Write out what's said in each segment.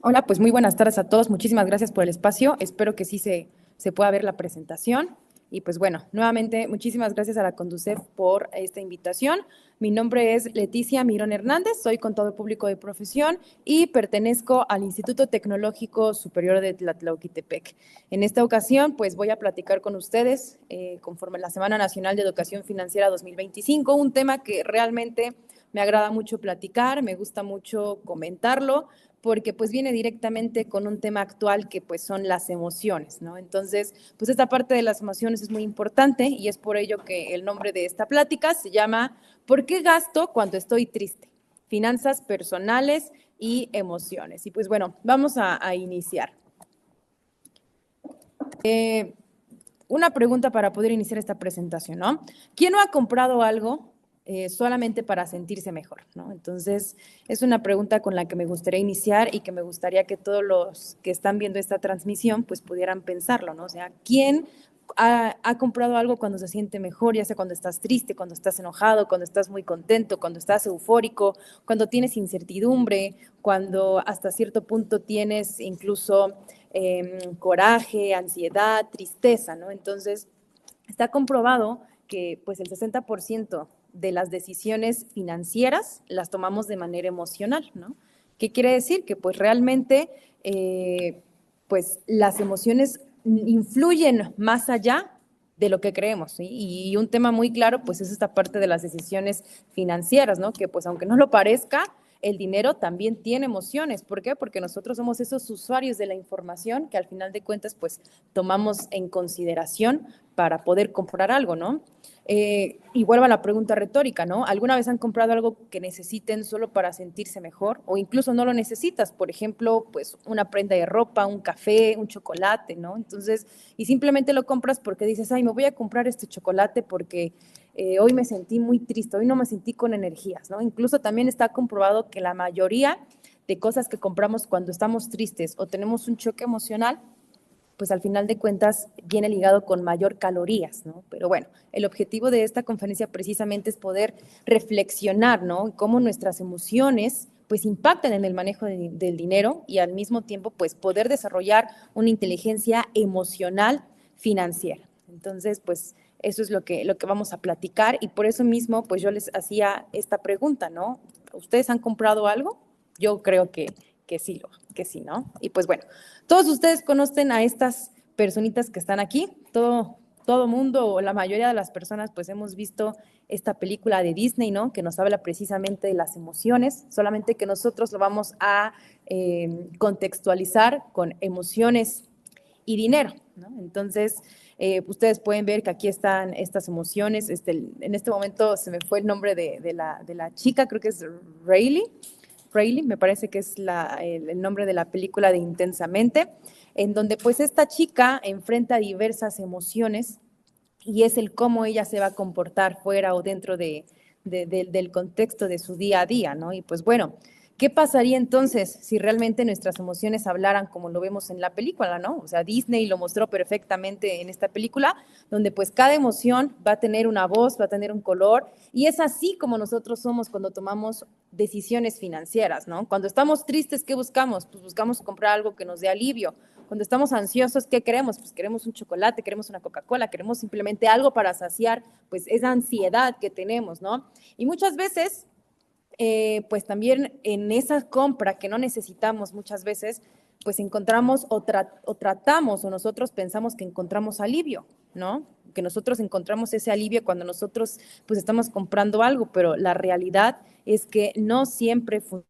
Hola, pues muy buenas tardes a todos. Muchísimas gracias por el espacio. Espero que sí se pueda ver la presentación. Y pues bueno, nuevamente muchísimas gracias a la Conducef por esta invitación. Mi nombre es Leticia Mirón Hernández, soy contador público de profesión y pertenezco al Instituto Tecnológico Superior de Tlatlauquitepec. En esta ocasión, pues voy a platicar con ustedes conforme a la Semana Nacional de Educación Financiera 2025, un tema que realmente me agrada mucho platicar, me gusta mucho comentarlo, porque pues viene directamente con un tema actual que pues son las emociones, ¿no? Entonces, pues esta parte de las emociones es muy importante y es por ello que el nombre de esta plática se llama ¿Por qué gasto cuando estoy triste? Finanzas personales y emociones. Y pues bueno, vamos a iniciar. Una pregunta para poder iniciar esta presentación, ¿no? ¿Quién no ha comprado algo solamente para sentirse mejor, ¿no? Entonces, es una pregunta con la que me gustaría iniciar y que me gustaría que todos los que están viendo esta transmisión, pues pudieran pensarlo, ¿no? O sea, ¿quién ha comprado algo cuando se siente mejor, ya sea cuando estás triste, cuando estás enojado, cuando estás muy contento, cuando estás eufórico, cuando tienes incertidumbre, cuando hasta cierto punto tienes incluso coraje, ansiedad, tristeza, ¿no? Entonces, está comprobado que pues el 60% de las decisiones financieras las tomamos de manera emocional, ¿no? ¿Qué quiere decir? Que pues realmente pues las emociones influyen más allá de lo que creemos, ¿sí? Y un tema muy claro pues es esta parte de las decisiones financieras, ¿no? Que pues aunque no lo parezca, el dinero también tiene emociones. ¿Por qué? Porque nosotros somos esos usuarios de la información que al final de cuentas pues tomamos en consideración para poder comprar algo, ¿no? Y vuelvo a la pregunta retórica, ¿no? ¿Alguna vez han comprado algo que necesiten solo para sentirse mejor? O incluso no lo necesitas, por ejemplo, pues una prenda de ropa, un café, un chocolate, ¿no? Entonces, y simplemente lo compras porque dices, ay, me voy a comprar este chocolate porque hoy me sentí muy triste, hoy no me sentí con energías, ¿no? Incluso también está comprobado que la mayoría de cosas que compramos cuando estamos tristes o tenemos un choque emocional, pues al final de cuentas viene ligado con mayor calorías, ¿no? Pero bueno, el objetivo de esta conferencia precisamente es poder reflexionar, ¿no? Cómo nuestras emociones pues impactan en el manejo del dinero y al mismo tiempo pues poder desarrollar una inteligencia emocional financiera. Entonces, pues eso es lo que vamos a platicar y por eso mismo pues yo les hacía esta pregunta, ¿no? ¿Ustedes han comprado algo? Yo creo que sí, ¿no? Y pues bueno, todos ustedes conocen a estas personitas que están aquí, todo mundo o la mayoría de las personas pues hemos visto esta película de Disney, ¿no? Que nos habla precisamente de las emociones, solamente que nosotros lo vamos a contextualizar con emociones y dinero, ¿no? Entonces, ustedes pueden ver que aquí están estas emociones. En este momento se me fue el nombre de la chica, creo que es Rayleigh, me parece que es el nombre de la película de Intensamente, en donde pues esta chica enfrenta diversas emociones y es el cómo ella se va a comportar fuera o dentro del contexto de su día a día, ¿no? Y pues bueno, ¿qué pasaría entonces si realmente nuestras emociones hablaran como lo vemos en la película, ¿no? O sea, Disney lo mostró perfectamente en esta película, donde pues cada emoción va a tener una voz, va a tener un color, y es así como nosotros somos cuando tomamos decisiones financieras, ¿no? Cuando estamos tristes, ¿qué buscamos? Pues buscamos comprar algo que nos dé alivio. Cuando estamos ansiosos, ¿qué queremos? Pues queremos un chocolate, queremos una Coca-Cola, queremos simplemente algo para saciar pues esa ansiedad que tenemos, ¿no? Y muchas veces pues también en esa compra que no necesitamos muchas veces, pues encontramos o tratamos o nosotros pensamos que encontramos alivio, ¿no? Que nosotros encontramos ese alivio cuando nosotros pues estamos comprando algo, pero la realidad es que no siempre funciona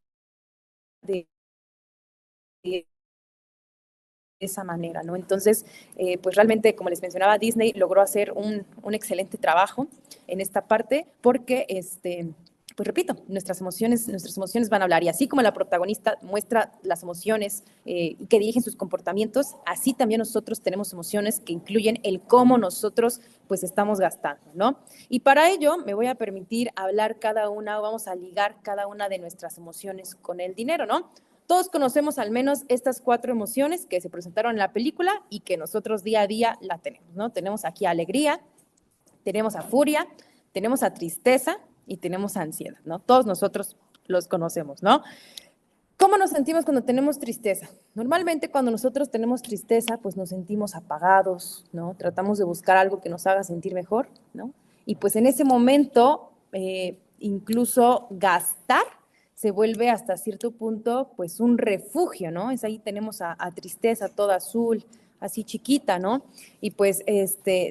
de esa manera, ¿no? Entonces, pues realmente, como les mencionaba, Disney logró hacer un excelente trabajo en esta parte porque, pues repito, nuestras emociones van a hablar y así como la protagonista muestra las emociones y que dirigen sus comportamientos, así también nosotros tenemos emociones que incluyen el cómo nosotros pues estamos gastando, ¿no? Y para ello me voy a permitir hablar cada una, vamos a ligar cada una de nuestras emociones con el dinero, ¿no? Todos conocemos al menos estas 4 emociones que se presentaron en la película y que nosotros día a día la tenemos, ¿no? Tenemos aquí alegría, tenemos a furia, tenemos a tristeza y tenemos a ansiedad, ¿no? Todos nosotros los conocemos, ¿no? ¿Cómo nos sentimos cuando tenemos tristeza? Normalmente cuando nosotros tenemos tristeza, pues nos sentimos apagados, ¿no? Tratamos de buscar algo que nos haga sentir mejor, ¿no? Y pues en ese momento, incluso gastar se vuelve hasta cierto punto, pues un refugio, ¿no? Es ahí tenemos a tristeza toda azul, así chiquita, ¿no? Y pues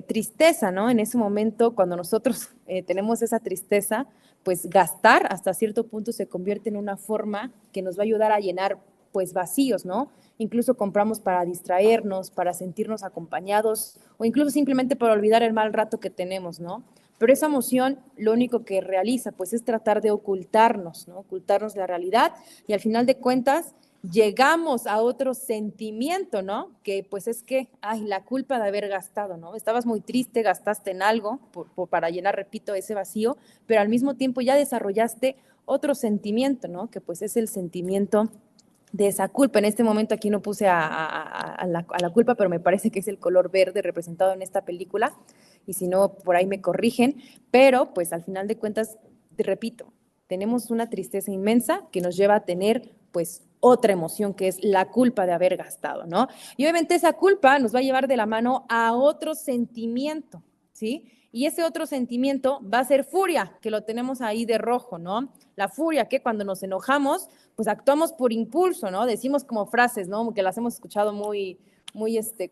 tristeza, ¿no? En ese momento, cuando nosotros tenemos esa tristeza, pues gastar hasta cierto punto se convierte en una forma que nos va a ayudar a llenar pues vacíos, ¿no? Incluso compramos para distraernos, para sentirnos acompañados o incluso simplemente para olvidar el mal rato que tenemos, ¿no? Pero esa emoción lo único que realiza pues es tratar de ocultarnos, ¿no? Ocultarnos la realidad y al final de cuentas llegamos a otro sentimiento, ¿no? Que pues es que, ay, la culpa de haber gastado, ¿no? Estabas muy triste, gastaste en algo para llenar, repito, ese vacío, pero al mismo tiempo ya desarrollaste otro sentimiento, ¿no? Que pues es el sentimiento de esa culpa. En este momento aquí no puse a la culpa, pero me parece que es el color verde representado en esta película, y si no, por ahí me corrigen, pero pues al final de cuentas, te repito, tenemos una tristeza inmensa que nos lleva a tener pues otra emoción que es la culpa de haber gastado, ¿no? Y obviamente esa culpa nos va a llevar de la mano a otro sentimiento, ¿sí? Y ese otro sentimiento va a ser furia, que lo tenemos ahí de rojo, ¿no? La furia, que cuando nos enojamos, pues actuamos por impulso, ¿no? Decimos como frases, ¿no? Que las hemos escuchado muy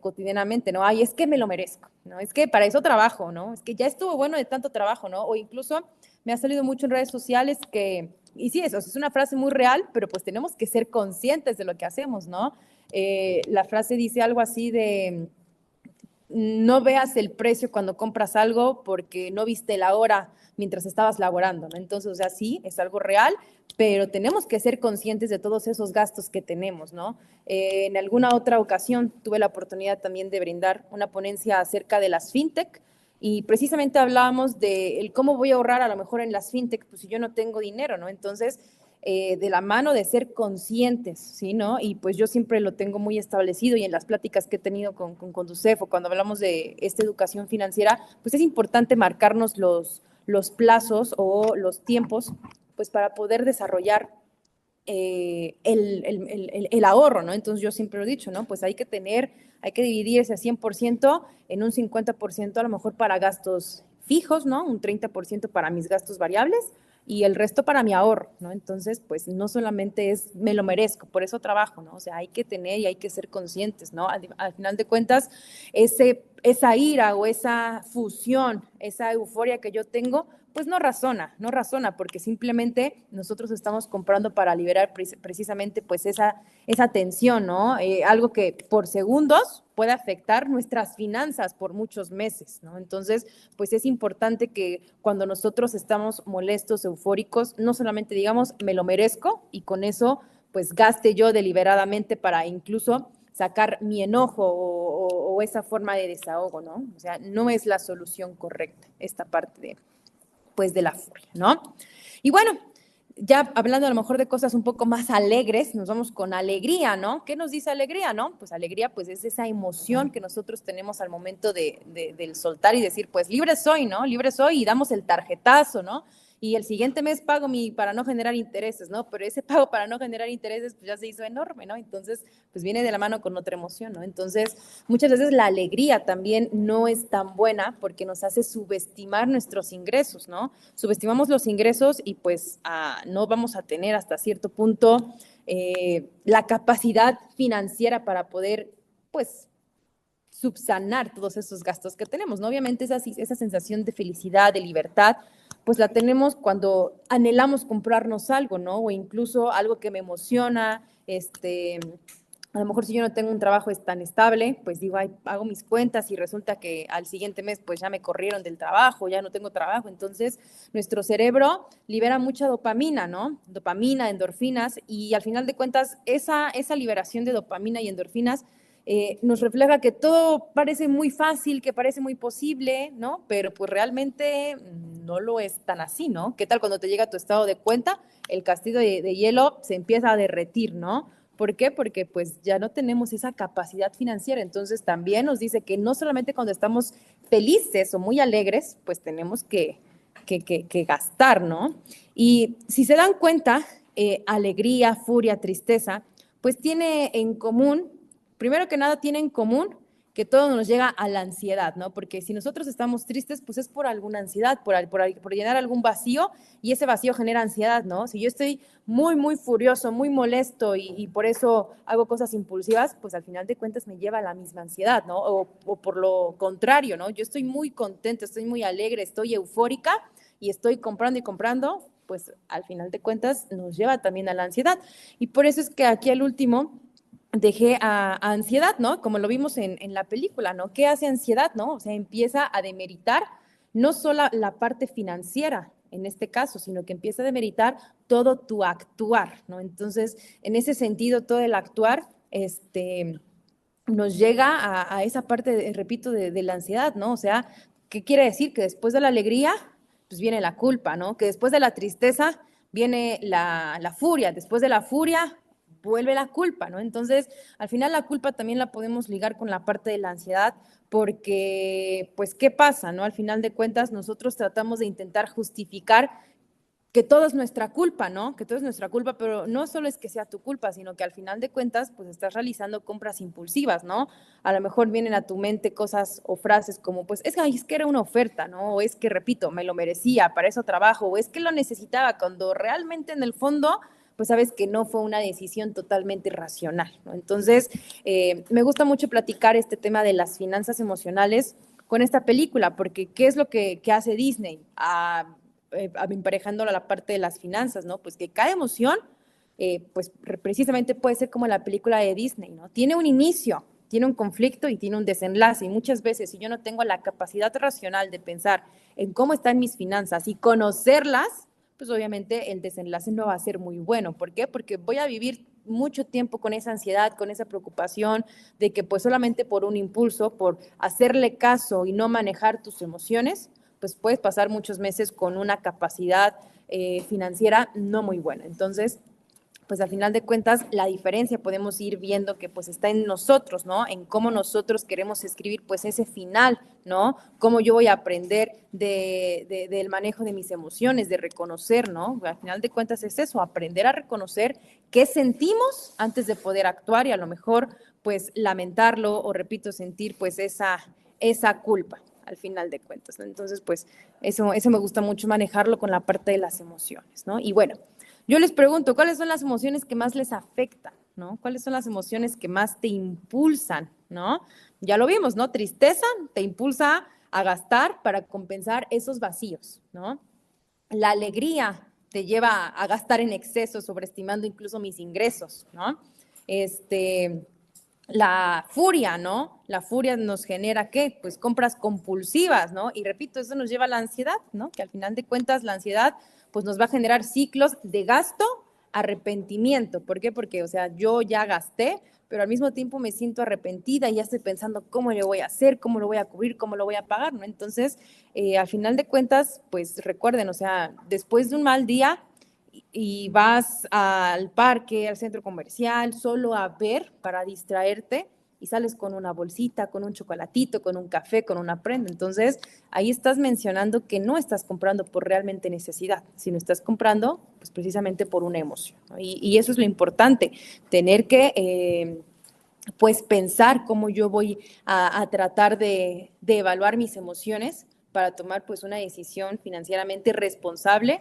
cotidianamente, ¿no? Ay, es que me lo merezco, ¿no? Es que para eso trabajo, ¿no? Es que ya estuvo bueno de tanto trabajo, ¿no? O incluso me ha salido mucho en redes sociales que, y sí, eso es una frase muy real, pero pues tenemos que ser conscientes de lo que hacemos, ¿no? La frase dice algo así de no veas el precio cuando compras algo porque no viste la hora mientras estabas laborando, ¿no? Entonces, o sea, sí, es algo real, pero tenemos que ser conscientes de todos esos gastos que tenemos, ¿no? En alguna otra ocasión tuve la oportunidad también de brindar una ponencia acerca de las fintech y precisamente hablábamos de el cómo voy a ahorrar a lo mejor en las fintech, pues si yo no tengo dinero, ¿no? Entonces, de la mano de ser conscientes, ¿sí? ¿No? Y pues yo siempre lo tengo muy establecido y en las pláticas que he tenido con Conducef o cuando hablamos de esta educación financiera, pues es importante marcarnos los plazos o los tiempos, pues para poder desarrollar el ahorro, ¿no? Entonces yo siempre lo he dicho, ¿no? Pues hay que dividir ese 100% en un 50% a lo mejor para gastos fijos, ¿no? Un 30% para mis gastos variables y el resto para mi ahorro, ¿no? Entonces, pues no solamente es me lo merezco, por eso trabajo, ¿no? O sea, hay que tener y hay que ser conscientes, ¿no? Al final de cuentas, esa ira o esa fusión, esa euforia que yo tengo, pues no razona, porque simplemente nosotros estamos comprando para liberar precisamente pues esa tensión, ¿no? Algo que por segundos puede afectar nuestras finanzas por muchos meses, ¿no? Entonces, pues es importante que cuando nosotros estamos molestos, eufóricos, no solamente digamos, me lo merezco y con eso, pues gaste yo deliberadamente para incluso sacar mi enojo o esa forma de desahogo, ¿no? O sea, no es la solución correcta esta parte de la furia, ¿no? Y bueno, ya hablando a lo mejor de cosas un poco más alegres, nos vamos con alegría, ¿no? ¿Qué nos dice alegría, no? Pues alegría, pues es esa emoción que nosotros tenemos al momento del soltar y decir, pues libre soy, ¿no? Libre soy y damos el tarjetazo, ¿no? Y el siguiente mes pago para no generar intereses, ¿no? Pero ese pago para no generar intereses, pues ya se hizo enorme, ¿no? Entonces, pues viene de la mano con otra emoción, ¿no? Entonces, muchas veces la alegría también no es tan buena porque nos hace subestimar nuestros ingresos, ¿no? Subestimamos los ingresos y pues no vamos a tener hasta cierto punto la capacidad financiera para poder, pues, subsanar todos esos gastos que tenemos, ¿no? Obviamente esa sensación de felicidad, de libertad, pues la tenemos cuando anhelamos comprarnos algo, ¿no? O incluso algo que me emociona, a lo mejor si yo no tengo un trabajo tan estable, pues digo, ay, hago mis cuentas y resulta que al siguiente mes pues ya me corrieron del trabajo, ya no tengo trabajo. Entonces, nuestro cerebro libera mucha dopamina, ¿no? Dopamina, endorfinas, y al final de cuentas, esa liberación de dopamina y endorfinas nos refleja que todo parece muy fácil, que parece muy posible, ¿no? Pero pues realmente no lo es tan así, ¿no? ¿Qué tal cuando te llega tu estado de cuenta? El castillo de hielo se empieza a derretir, ¿no? ¿Por qué? Porque pues ya no tenemos esa capacidad financiera. Entonces también nos dice que no solamente cuando estamos felices o muy alegres, pues tenemos que gastar, ¿no? Y si se dan cuenta, alegría, furia, tristeza, pues tiene en común, primero que nada tiene en común que todo nos llega a la ansiedad, ¿no? Porque si nosotros estamos tristes, pues es por alguna ansiedad, por llenar algún vacío, y ese vacío genera ansiedad, ¿no? Si yo estoy muy, muy furioso, muy molesto y por eso hago cosas impulsivas, pues al final de cuentas me lleva a la misma ansiedad, ¿no? O por lo contrario, ¿no? Yo estoy muy contento, estoy muy alegre, estoy eufórica y estoy comprando y comprando, pues al final de cuentas nos lleva también a la ansiedad. Y por eso es que aquí al último dejé a ansiedad, ¿no? Como lo vimos en la película, ¿no? ¿Qué hace ansiedad, no? O sea, empieza a demeritar no solo la parte financiera, en este caso, sino que empieza a demeritar todo tu actuar, ¿no? Entonces, en ese sentido, todo el actuar, nos llega a esa parte, repito, de la ansiedad, ¿no? O sea, ¿qué quiere decir? Que después de la alegría, pues viene la culpa, ¿no? Que después de la tristeza viene la furia, después de la furia vuelve la culpa, ¿no? Entonces, al final la culpa también la podemos ligar con la parte de la ansiedad, porque, pues, ¿qué pasa, no? Al final de cuentas, nosotros tratamos de intentar justificar que todo es nuestra culpa, ¿no? Que todo es nuestra culpa, pero no solo es que sea tu culpa, sino que al final de cuentas, pues estás realizando compras impulsivas, ¿no? A lo mejor vienen a tu mente cosas o frases como, pues, es que era una oferta, ¿no? O es que, repito, me lo merecía, para eso trabajo, o es que lo necesitaba, cuando realmente en el fondo, pues sabes que no fue una decisión totalmente racional, ¿no? Entonces, me gusta mucho platicar este tema de las finanzas emocionales con esta película, porque ¿qué es lo que hace Disney? Emparejándola a la parte de las finanzas, ¿no? Pues que cada emoción, pues precisamente puede ser como la película de Disney, ¿no? Tiene un inicio, tiene un conflicto y tiene un desenlace. Y muchas veces, si yo no tengo la capacidad racional de pensar en cómo están mis finanzas y conocerlas, pues obviamente el desenlace no va a ser muy bueno. ¿Por qué? Porque voy a vivir mucho tiempo con esa ansiedad, con esa preocupación de que pues solamente por un impulso, por hacerle caso y no manejar tus emociones, pues puedes pasar muchos meses con una capacidad financiera no muy buena. Entonces, pues al final de cuentas, la diferencia podemos ir viendo que pues está en nosotros, ¿no? En cómo nosotros queremos escribir pues ese final, ¿no? Cómo yo voy a aprender del manejo de mis emociones, de reconocer, ¿no? Al final de cuentas es eso, aprender a reconocer qué sentimos antes de poder actuar y a lo mejor pues lamentarlo o repito, sentir pues esa culpa al final de cuentas, ¿no? Entonces, pues eso me gusta mucho manejarlo con la parte de las emociones, ¿no? Y bueno, yo les pregunto, ¿cuáles son las emociones que más les afectan, ¿no? ¿Cuáles son las emociones que más te impulsan, ¿no? Ya lo vimos, ¿no? Tristeza te impulsa a gastar para compensar esos vacíos, ¿no? La alegría te lleva a gastar en exceso, sobreestimando incluso mis ingresos, ¿no? La furia, ¿no? La furia nos genera, ¿qué? Pues compras compulsivas, ¿no? Y repito, eso nos lleva a la ansiedad, ¿no? Que al final de cuentas la ansiedad pues nos va a generar ciclos de gasto, arrepentimiento. ¿Por qué? Porque, o sea, yo ya gasté, pero al mismo tiempo me siento arrepentida y ya estoy pensando cómo le voy a hacer, cómo lo voy a cubrir, cómo lo voy a pagar, ¿no? Entonces, al final de cuentas, pues recuerden, o sea, después de un mal día y vas al parque, al centro comercial, solo a ver para distraerte y sales con una bolsita, con un chocolatito, con un café, con una prenda. Entonces, ahí estás mencionando que no estás comprando por realmente necesidad, sino estás comprando pues precisamente por una emoción, ¿no? Y eso es lo importante, tener que pues pensar cómo yo voy a tratar de evaluar mis emociones para tomar pues una decisión financieramente responsable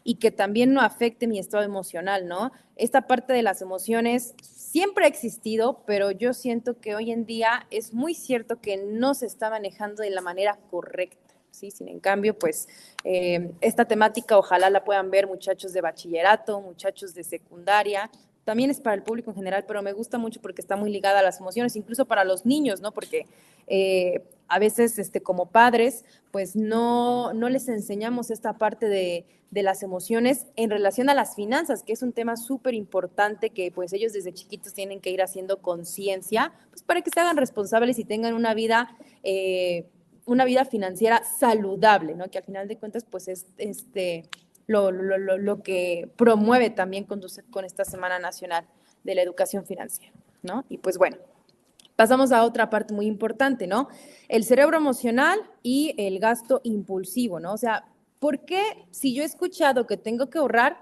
y que también no afecte mi estado emocional, ¿no? Esta parte de las emociones siempre ha existido, pero yo siento que hoy en día es muy cierto que no se está manejando de la manera correcta, ¿sí? Sin en cambio, pues esta temática ojalá la puedan ver muchachos de bachillerato, muchachos de secundaria, también es para el público en general, pero me gusta mucho porque está muy ligada a las emociones, incluso para los niños, ¿no? Porque a veces como padres, pues no les enseñamos esta parte de las emociones en relación a las finanzas, que es un tema súper importante que pues ellos desde chiquitos tienen que ir haciendo conciencia, pues para que se hagan responsables y tengan una vida financiera saludable, ¿no? Que al final de cuentas, pues es lo que promueve también con esta Semana Nacional de la Educación Financiera, ¿no? Y pues bueno, pasamos a otra parte muy importante, ¿no? El cerebro emocional y el gasto impulsivo, ¿no? O sea, ¿por qué si yo he escuchado que tengo que ahorrar,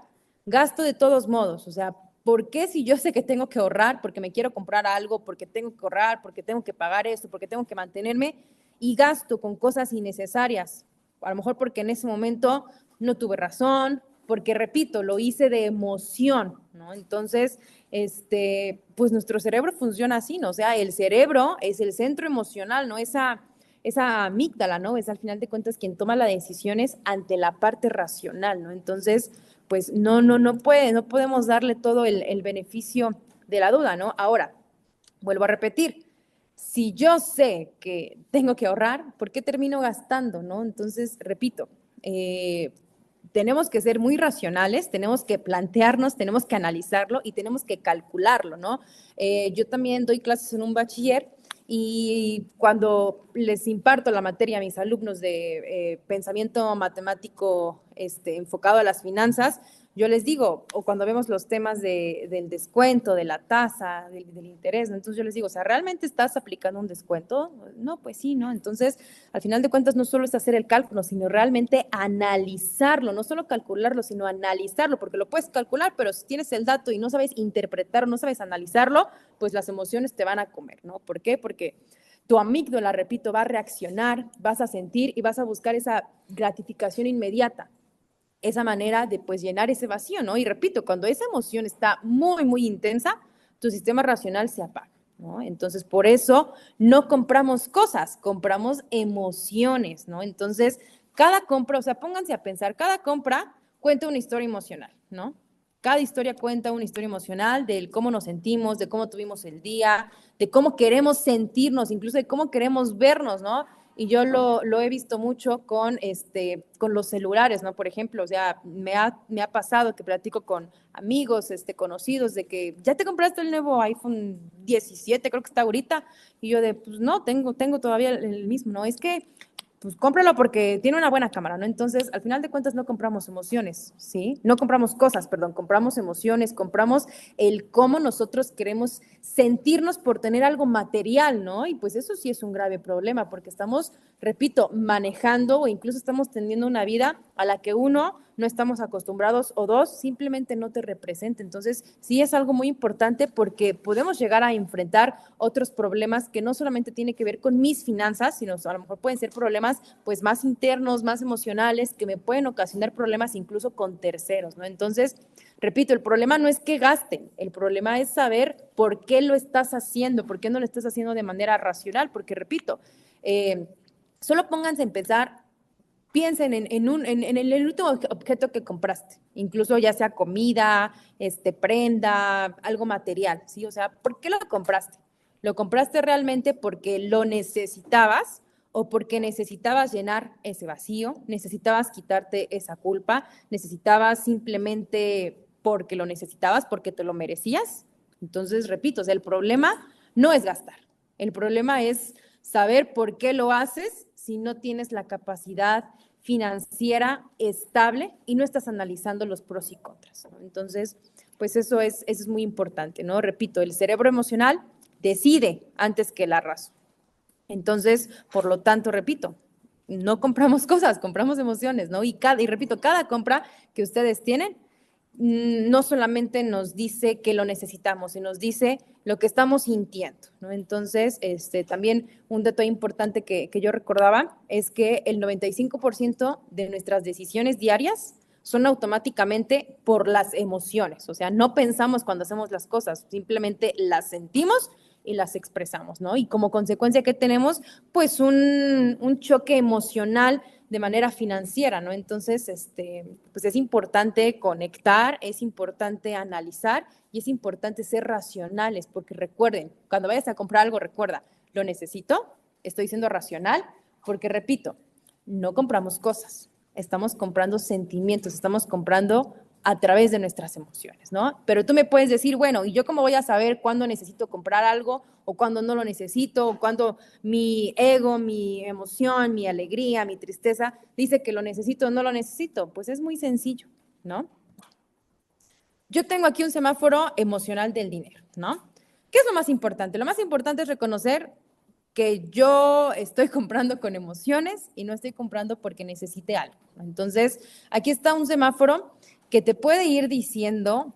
gasto de todos modos, o sea, ¿por qué si yo sé que tengo que ahorrar porque me quiero comprar algo, porque tengo que ahorrar, porque tengo que pagar esto, porque tengo que mantenerme y gasto con cosas innecesarias? A lo mejor porque en ese momento no tuve razón, porque repito, lo hice de emoción, ¿no? Entonces, pues nuestro cerebro funciona así, ¿no? O sea, el cerebro es el centro emocional, ¿no? Esa amígdala, ¿no? Es al final de cuentas quien toma las decisiones ante la parte racional, ¿no? Entonces, pues no podemos darle todo el beneficio de la duda, ¿no? Ahora, vuelvo a repetir, si yo sé que tengo que ahorrar, ¿por qué termino gastando, no? Entonces, repito, tenemos que ser muy racionales, tenemos que plantearnos, tenemos que analizarlo y tenemos que calcularlo, ¿no? Yo también doy clases en un bachiller y cuando les imparto la materia a mis alumnos de pensamiento matemático enfocado a las finanzas, yo les digo, o cuando vemos los temas del descuento, de la tasa, del interés, ¿no? Entonces yo les digo, o sea, ¿realmente estás aplicando un descuento? No, pues sí, ¿no? Entonces, al final de cuentas, no solo es hacer el cálculo, sino realmente analizarlo, no solo calcularlo, sino analizarlo, porque lo puedes calcular, pero si tienes el dato y no sabes interpretarlo, no sabes analizarlo, pues las emociones te van a comer, ¿no? ¿Por qué? Porque tu amígdala, repito, va a reaccionar, vas a sentir y vas a buscar esa gratificación inmediata, esa manera de pues llenar ese vacío, ¿no? Y repito, cuando esa emoción está muy, muy intensa, tu sistema racional se apaga, ¿no? Entonces, por eso no compramos cosas, compramos emociones, ¿no? Entonces, cada compra, o sea, pónganse a pensar, cada compra cuenta una historia emocional, ¿no? Cada historia cuenta una historia emocional de cómo nos sentimos, de cómo tuvimos el día, de cómo queremos sentirnos, incluso de cómo queremos vernos, ¿no? Y yo lo he visto mucho con los celulares, ¿no? Por ejemplo, o sea, me ha pasado que platico con amigos, conocidos, de que ya te compraste el nuevo iPhone 17, creo que está ahorita, y yo pues no, tengo todavía el mismo, ¿no? Es que pues cómpralo porque tiene una buena cámara, ¿no? Entonces, al final de cuentas no compramos emociones, ¿sí? No compramos cosas, perdón, compramos emociones, compramos el cómo nosotros queremos sentirnos por tener algo material, ¿no? Y pues eso sí es un grave problema porque estamos, repito, manejando o incluso estamos teniendo una vida a la que uno no estamos acostumbrados o dos, simplemente no te representa. Entonces, sí es algo muy importante porque podemos llegar a enfrentar otros problemas que no solamente tienen que ver con mis finanzas, sino a lo mejor pueden ser problemas pues más internos, más emocionales, que me pueden ocasionar problemas incluso con terceros, ¿no? Entonces, repito, el problema no es que gasten, el problema es saber por qué lo estás haciendo, por qué no lo estás haciendo de manera racional, porque repito, solo pónganse a empezar, piensen en el último objeto que compraste, incluso ya sea comida, prenda, algo material, ¿sí? O sea, ¿por qué lo compraste? ¿Lo compraste realmente porque lo necesitabas o porque necesitabas llenar ese vacío, necesitabas quitarte esa culpa, necesitabas simplemente porque lo necesitabas, porque te lo merecías? Entonces, repito, o sea, el problema no es gastar, el problema es saber por qué lo haces si no tienes la capacidad financiera estable y no estás analizando los pros y contras, ¿no? Entonces, pues eso es muy importante, ¿no? Repito, el cerebro emocional decide antes que la razón. Entonces, por lo tanto, repito, no compramos cosas, compramos emociones, ¿no? Y repito, cada compra que ustedes tienen no solamente nos dice que lo necesitamos, sino nos dice lo que estamos sintiendo, ¿no? Entonces, también un dato importante que yo recordaba es que el 95% de nuestras decisiones diarias son automáticamente por las emociones, o sea, no pensamos cuando hacemos las cosas, simplemente las sentimos y las expresamos, ¿no? Y como consecuencia, ¿qué tenemos? Pues un choque emocional de manera financiera, ¿no? Entonces, pues es importante conectar, es importante analizar y es importante ser racionales, porque recuerden, cuando vayas a comprar algo, recuerda, ¿lo necesito? Estoy siendo racional, porque repito, no compramos cosas, estamos comprando sentimientos, estamos comprando a través de nuestras emociones, ¿no? Pero tú me puedes decir, bueno, ¿y yo cómo voy a saber cuándo necesito comprar algo o cuándo no lo necesito o cuándo mi ego, mi emoción, mi alegría, mi tristeza dice que lo necesito o no lo necesito? Pues es muy sencillo, ¿no? Yo tengo aquí un semáforo emocional del dinero, ¿no? ¿Qué es lo más importante? Lo más importante es reconocer que yo estoy comprando con emociones y no estoy comprando porque necesite algo. Entonces, aquí está un semáforo que te puede ir diciendo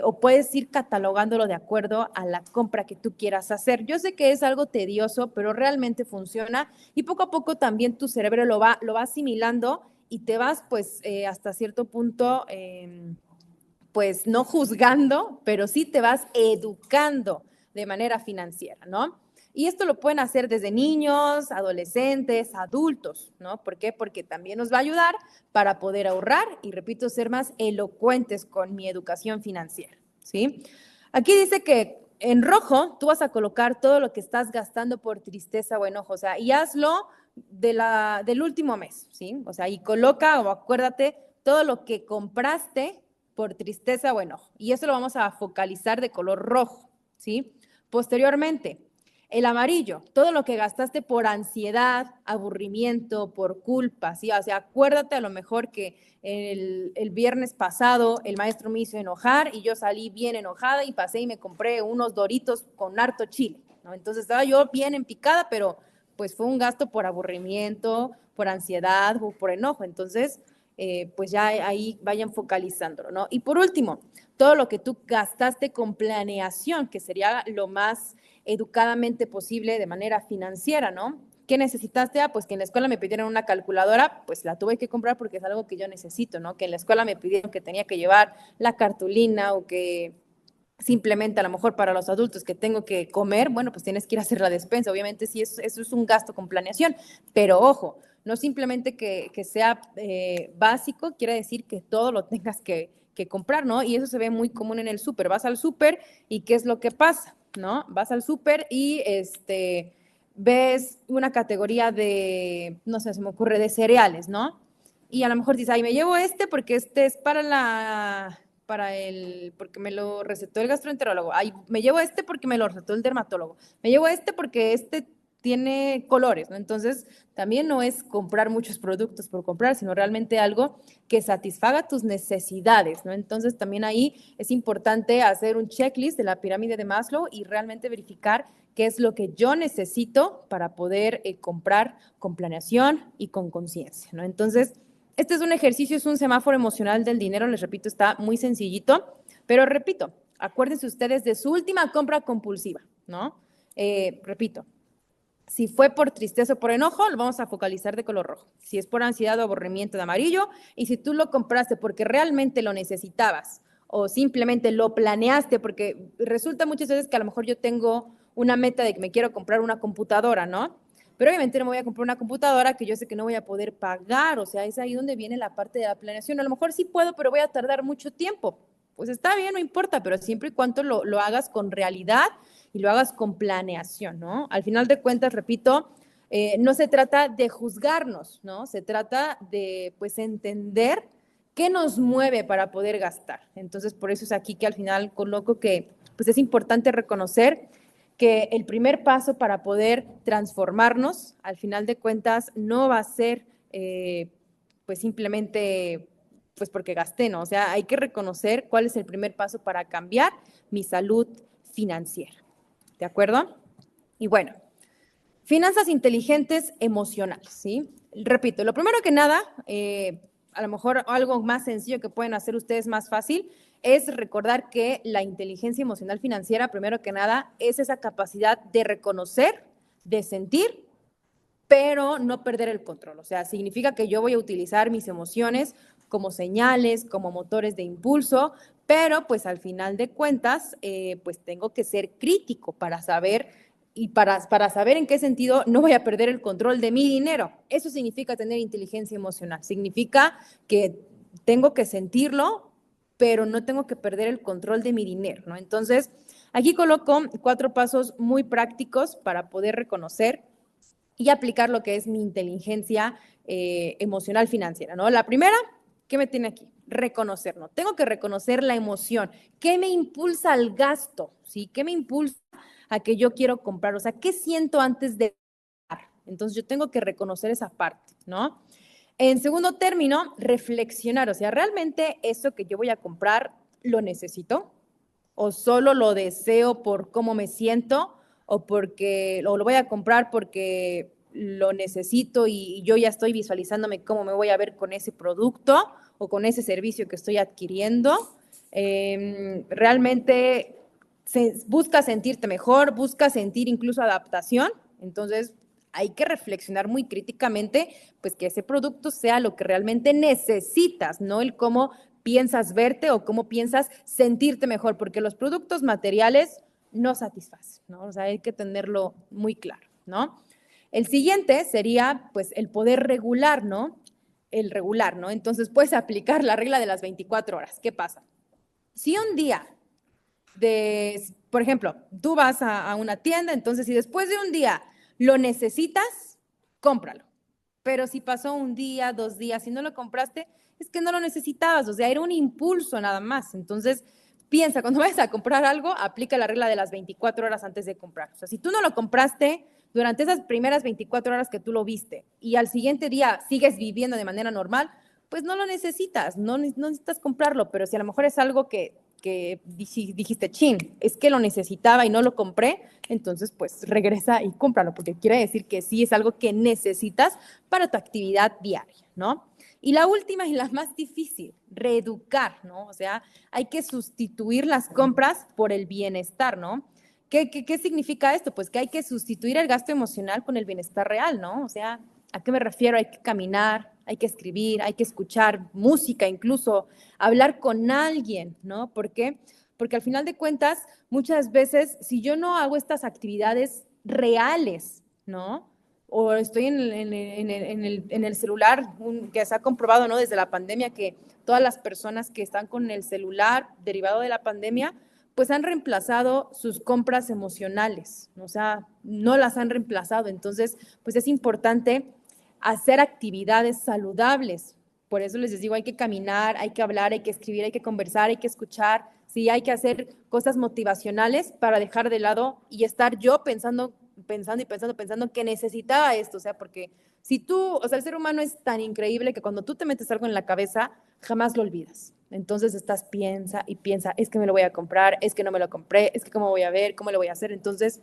o puedes ir catalogándolo de acuerdo a la compra que tú quieras hacer. Yo sé que es algo tedioso, pero realmente funciona y poco a poco también tu cerebro lo va asimilando y te vas pues hasta cierto punto pues no juzgando, pero sí te vas educando de manera financiera, ¿no? Y esto lo pueden hacer desde niños, adolescentes, adultos, ¿no? ¿Por qué? Porque también nos va a ayudar para poder ahorrar y, repito, ser más elocuentes con mi educación financiera, ¿sí? Aquí dice que en rojo tú vas a colocar todo lo que estás gastando por tristeza o enojo, o sea, y hazlo del último mes, ¿sí? O sea, y coloca o acuérdate todo lo que compraste por tristeza o enojo. Y eso lo vamos a focalizar de color rojo, ¿sí? Posteriormente, el amarillo, todo lo que gastaste por ansiedad, aburrimiento, por culpa, ¿sí? O sea, acuérdate a lo mejor que el viernes pasado el maestro me hizo enojar y yo salí bien enojada y pasé y me compré unos Doritos con harto chile, ¿no? Entonces estaba yo bien en picada, pero pues fue un gasto por aburrimiento, por ansiedad o por enojo. Entonces, pues ya ahí vayan focalizándolo, ¿no? Y por último, todo lo que tú gastaste con planeación, que sería lo más educadamente posible de manera financiera, ¿no? ¿Qué necesitaste? Ah, pues que en la escuela me pidieron una calculadora, pues la tuve que comprar porque es algo que yo necesito, ¿no? Que en la escuela me pidieron que tenía que llevar la cartulina o que simplemente a lo mejor para los adultos que tengo que comer, bueno, pues tienes que ir a hacer la despensa. Obviamente sí, eso es un gasto con planeación, pero ojo, no simplemente que sea básico, quiere decir que todo lo tengas que comprar, ¿no? Y eso se ve muy común en el súper. Vas al súper y ¿qué es lo que pasa? ¿No? Vas al súper y ves una categoría de, no sé, se me ocurre, de cereales, ¿no? Y a lo mejor dices, ay, me llevo este porque este es porque me lo recetó el gastroenterólogo. Ay, me llevo este porque me lo recetó el dermatólogo. Me llevo este porque este tiene colores, ¿no? Entonces, también no es comprar muchos productos por comprar, sino realmente algo que satisfaga tus necesidades, ¿no? Entonces, también ahí es importante hacer un checklist de la pirámide de Maslow y realmente verificar qué es lo que yo necesito para poder comprar con planeación y con conciencia, ¿no? Entonces, este es un ejercicio, es un semáforo emocional del dinero, les repito, está muy sencillito, pero repito, acuérdense ustedes de su última compra compulsiva, ¿no? Repito, si fue por tristeza o por enojo, lo vamos a focalizar de color rojo. Si es por ansiedad o aburrimiento, de amarillo. Y si tú lo compraste porque realmente lo necesitabas o simplemente lo planeaste, porque resulta muchas veces que a lo mejor yo tengo una meta de que me quiero comprar una computadora, ¿no? Pero obviamente no me voy a comprar una computadora que yo sé que no voy a poder pagar. O sea, es ahí donde viene la parte de la planeación. A lo mejor sí puedo, pero voy a tardar mucho tiempo. Pues está bien, no importa, pero siempre y cuando lo hagas con realidad y lo hagas con planeación, ¿no? Al final de cuentas, repito, no se trata de juzgarnos, ¿no? Se trata de, pues, entender qué nos mueve para poder gastar. Entonces, por eso es aquí que al final coloco que, pues, es importante reconocer que el primer paso para poder transformarnos, al final de cuentas, no va a ser, pues, simplemente pues porque gasté, ¿no? O sea, hay que reconocer cuál es el primer paso para cambiar mi salud financiera. ¿De acuerdo? Y bueno, finanzas inteligentes emocionales, ¿sí? Repito, lo primero que nada, a lo mejor algo más sencillo que pueden hacer ustedes más fácil, es recordar que la inteligencia emocional financiera, primero que nada, es esa capacidad de reconocer, de sentir, pero no perder el control. O sea, significa que yo voy a utilizar mis emociones como señales, como motores de impulso, pero pues al final de cuentas, pues tengo que ser crítico para saber y para saber en qué sentido no voy a perder el control de mi dinero. Eso significa tener inteligencia emocional. Significa que tengo que sentirlo, pero no tengo que perder el control de mi dinero, ¿no? Entonces, aquí coloco 4 pasos muy prácticos para poder reconocer y aplicar lo que es mi inteligencia emocional financiera, ¿no? La primera, ¿qué me tiene aquí? Reconocer, ¿no? Tengo que reconocer la emoción. ¿Qué me impulsa al gasto? ¿Sí? ¿Qué me impulsa a que yo quiero comprar? O sea, ¿qué siento antes de comprar? Entonces, yo tengo que reconocer esa parte, ¿no? En segundo término, reflexionar, o sea, ¿realmente eso que yo voy a comprar lo necesito? ¿O solo lo deseo por cómo me siento? ¿O porque lo voy a comprar porque lo necesito y yo ya estoy visualizándome cómo me voy a ver con ese producto? o con ese servicio que estoy adquiriendo, realmente busca sentirte mejor, busca sentir incluso adaptación. Entonces, hay que reflexionar muy críticamente, pues que ese producto sea lo que realmente necesitas, no el cómo piensas verte o cómo piensas sentirte mejor, porque los productos materiales no satisfacen, ¿no? O sea, hay que tenerlo muy claro, ¿no? El siguiente sería, pues, el poder regular, ¿no? El regular, ¿no? Entonces, puedes aplicar la regla de las 24 horas. ¿Qué pasa? Si un día por ejemplo, tú vas a una tienda, entonces si después de un día lo necesitas, cómpralo. Pero si pasó un día, 2 días y no lo compraste, es que no lo necesitabas, o sea, era un impulso nada más. Entonces, piensa, cuando vayas a comprar algo, aplica la regla de las 24 horas antes de comprar. O sea, si tú no lo compraste durante esas primeras 24 horas que tú lo viste y al siguiente día sigues viviendo de manera normal, pues no lo necesitas, no necesitas comprarlo, pero si a lo mejor es algo que dijiste, chin, es que lo necesitaba y no lo compré, entonces pues regresa y cómpralo, porque quiere decir que sí es algo que necesitas para tu actividad diaria, ¿no? Y la última y la más difícil, reeducar, ¿no? O sea, hay que sustituir las compras por el bienestar, ¿no? ¿Qué significa esto? Pues que hay que sustituir el gasto emocional con el bienestar real, ¿no? O sea, ¿a qué me refiero? Hay que caminar, hay que escribir, hay que escuchar música, incluso hablar con alguien, ¿no? ¿Por qué? Porque al final de cuentas, muchas veces, si yo no hago estas actividades reales, ¿no? O estoy en el celular, que se ha comprobado, ¿no? Desde la pandemia, que todas las personas que están con el celular derivado de la pandemia, pues han reemplazado sus compras emocionales, o sea, no las han reemplazado. Entonces, pues es importante hacer actividades saludables. Por eso les digo, hay que caminar, hay que hablar, hay que escribir, hay que conversar, hay que escuchar, sí, hay que hacer cosas motivacionales para dejar de lado y estar yo pensando que necesitaba esto, o sea, porque si tú, o sea, el ser humano es tan increíble que cuando tú te metes algo en la cabeza, jamás lo olvidas. Entonces estás piensa y piensa, es que me lo voy a comprar, es que no me lo compré, es que cómo voy a ver, cómo lo voy a hacer. Entonces,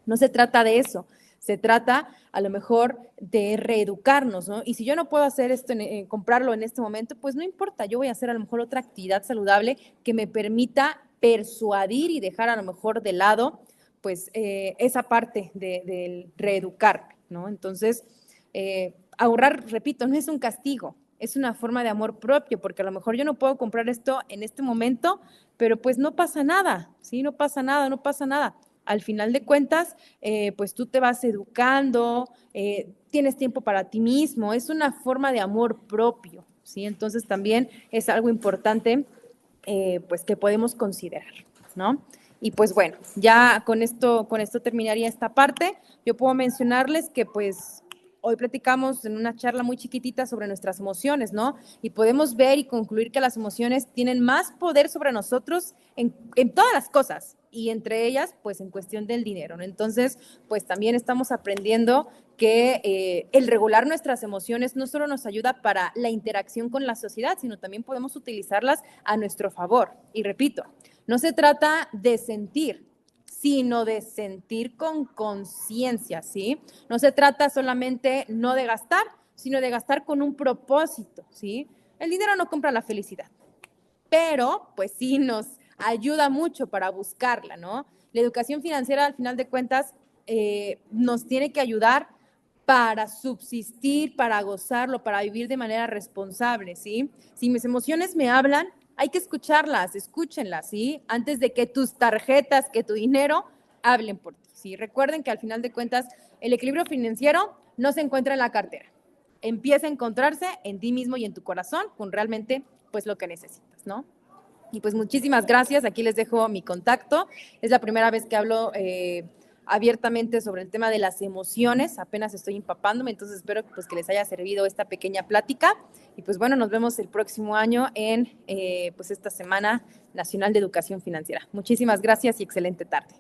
no se trata de eso, se trata a lo mejor de reeducarnos, ¿no? Y si yo no puedo hacer esto, comprarlo en este momento, pues no importa, yo voy a hacer a lo mejor otra actividad saludable que me permita persuadir y dejar a lo mejor de lado, pues esa parte del reeducar, ¿no? Entonces, ahorrar, repito, no es un castigo, es una forma de amor propio, porque a lo mejor yo no puedo comprar esto en este momento, pero pues no pasa nada, ¿sí? No pasa nada, no pasa nada. Al final de cuentas, pues tú te vas educando, tienes tiempo para ti mismo, es una forma de amor propio, ¿sí? Entonces también es algo importante, pues que podemos considerar, ¿no? Y pues bueno, ya con esto terminaría esta parte. Yo puedo mencionarles que pues hoy platicamos en una charla muy chiquitita sobre nuestras emociones, ¿no? Y podemos ver y concluir que las emociones tienen más poder sobre nosotros en todas las cosas y entre ellas, pues en cuestión del dinero, ¿no? Entonces, pues también estamos aprendiendo que el regular nuestras emociones no solo nos ayuda para la interacción con la sociedad, sino también podemos utilizarlas a nuestro favor. Y repito, no se trata de sentir, sino de sentir con conciencia, ¿sí? No se trata solamente no de gastar, sino de gastar con un propósito, ¿sí? El dinero no compra la felicidad, pero pues sí nos ayuda mucho para buscarla, ¿no? La educación financiera, al final de cuentas, nos tiene que ayudar para subsistir, para gozarlo, para vivir de manera responsable, ¿sí? Si mis emociones me hablan, hay que escucharlas, escúchenlas, ¿sí? Antes de que tus tarjetas, que tu dinero hablen por ti, ¿sí? Recuerden que al final de cuentas el equilibrio financiero no se encuentra en la cartera. Empieza a encontrarse en ti mismo y en tu corazón con realmente pues lo que necesitas, ¿no? Y pues muchísimas gracias, aquí les dejo mi contacto. Es la primera vez que hablo abiertamente sobre el tema de las emociones, apenas estoy empapándome, entonces espero pues, que les haya servido esta pequeña plática. Y pues bueno, nos vemos el próximo año en pues esta Semana Nacional de Educación Financiera. Muchísimas gracias y excelente tarde.